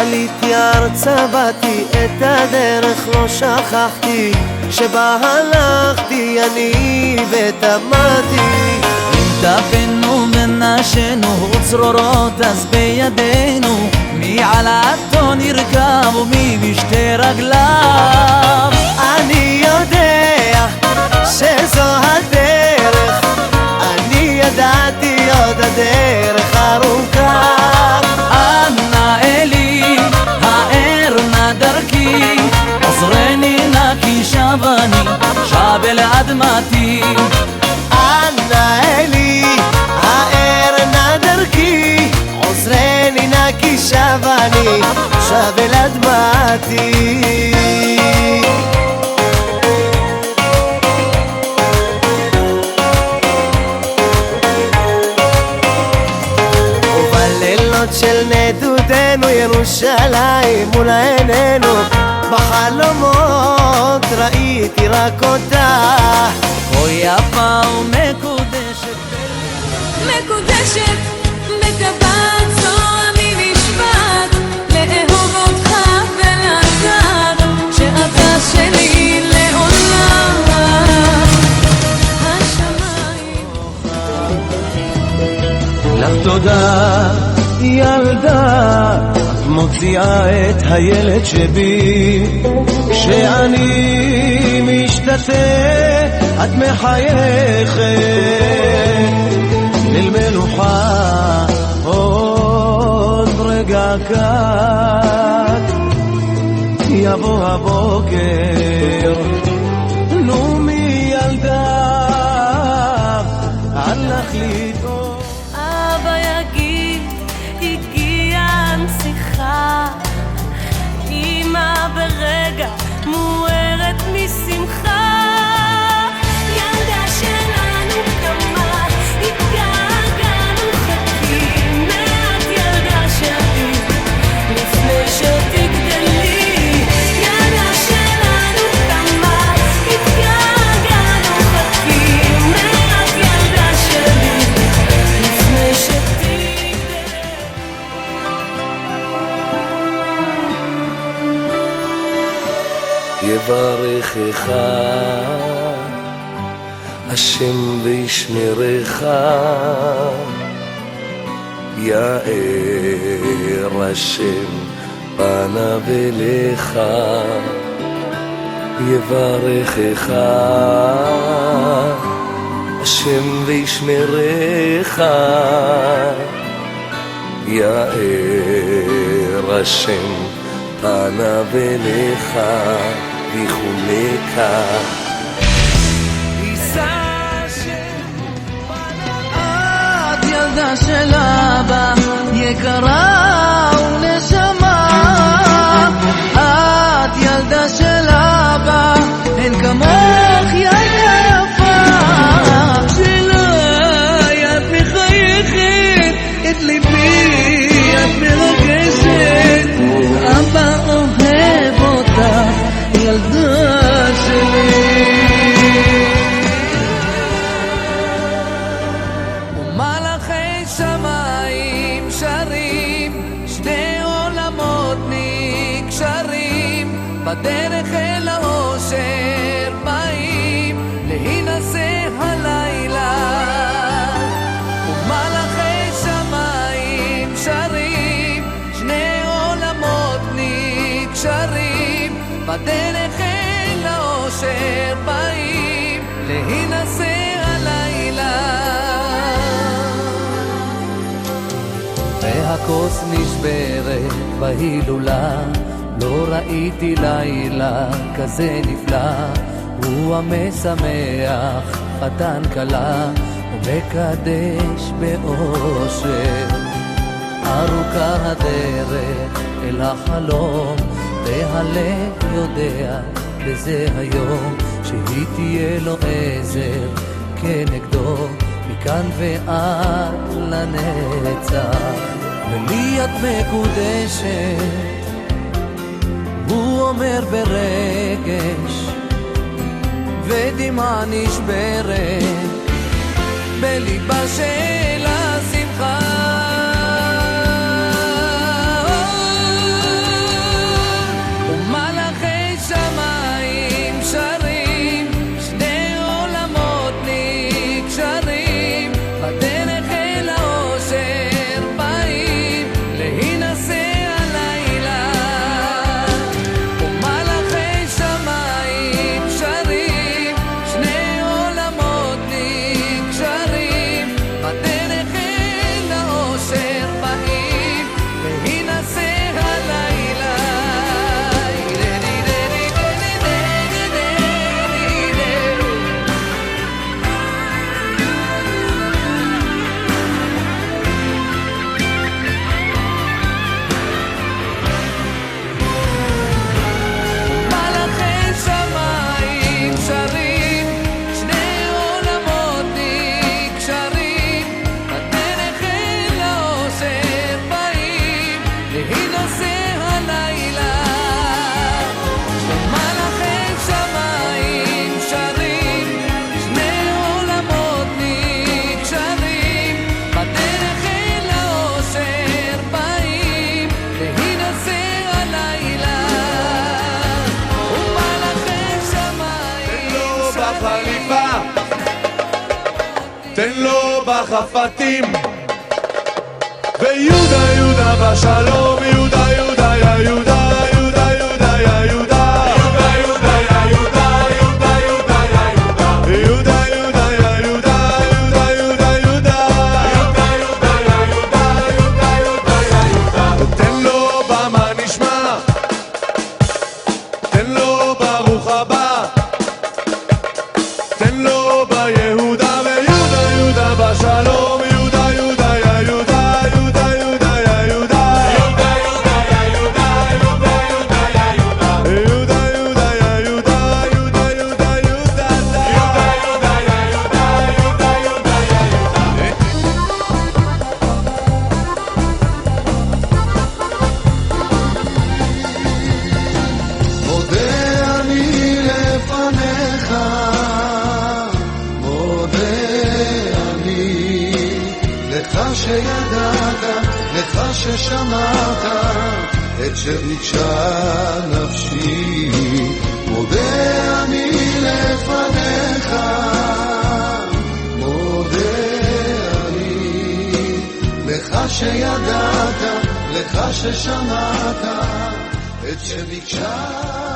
עליתי ארצה באתי, את הדרך לא שכחתי, שבה הלכתי אני ותמדתי. דפנו ונשנו צרורות אז בידינו, מי על האתו נרכב ומי בשתי רגליו. אני יודע שזו הדרך, אני ידעתי עוד הדרך ארוכה. אנא אלי האר נא דרכי, עזרני נא כי שב אני, שב אל אדמתי. אנא אלי האר נא דרכי, עוזרני נא כי שב אני, שב אל אדמתי. ובלילות של נדודנו ירושלים מול עינינו, בחלומות ראיתי רק אותה, כה יפה ומקודשת, מקודשת בטבעת זו אני נשבעת, לאהוב אותך ולדעת שאתה שלי לעולם השמיים. לך תודה ילדה, את מוציאה את הילד שבי, כשאני משתתף את מחייכת למנוחה עוד רגע קט, יבוא הבוקר נו מי ילדה הלך לדאוג. אבא יגיד הגיעה הנסיכה, אמא ברגע מוארת משמחה, ילדה שלנו קמה, התגעגענו חכים, מעט ילדה שלי לפני שתגדלי. ילדה שלנו קמה, התגעגענו חכים, מעט ילדה שלי לפני שתגדלי. יברכך השם וישמרך, יאר השם פניו אליך. יברכך השם וישמרך, יאר השם פניו אליך ויחונך. את ילדה של אבא יקרה ונשמה, את ילדה של אבא אין כמוך ילדה יפה, שלי את מחייכת את ליבי את מרגשת, אבא אוהב אותך ילדה שלי. ומלאכי שמיים שרים, שני עולמות נקשרים, בדרך אל האושר באים להינשא הלילה. ומלאכי שמיים שרים, שני עולמות נקשרים, בדרך אל האושר באים להינשא הלילה. והכוס נשברת בהילולה, לא ראיתי לילה כזה נפלא, הוא המשמח חתן כלה ומקדש באושר. ארוכה הדרך אל החלום, והלב יודע בזה היום שהיא תהיה לו עזר כנגדו מכאן ועד לנצח. ולי את מקודשת, הוא אומר ברגש, ודמעה נשברת בליבה של השמחה. יפה, תן לו בחפתים, ויהודה יהודה בשלום, יהודה יהודה יא יהודה, יהודה יהודה יא יהודה, יהודה יהודה יא יהודה, יהודה יהודה יא יהודה, יהודה יהודה יא יהודה, יהודה יהודה יהודה, יהודה יהודה יא יהודה, יהודה יהודה יא יהודה. תן לו במה נשמע, תן לו ברוך הבא, תן לו ביהודה, ויהודה יהודה בשלום, יהודה יהודה יא יהודה, יהודה יהודה יא יהודה, יהודה יהודה יא יהודה, יהודה יהודה יא יהודה, יהודה יהודה יא יהודה, יהודה יהודה יהודה, יהודה יהודה יא יהודה, יהודה יהודה יא יהודה. מודה אני לפניך, מודה אני לך שידעת, לך ששמעת את שביקשה נפשי. מודה אני לפניך, מודה אני לך שידעת, לך ששמעת את שביקשה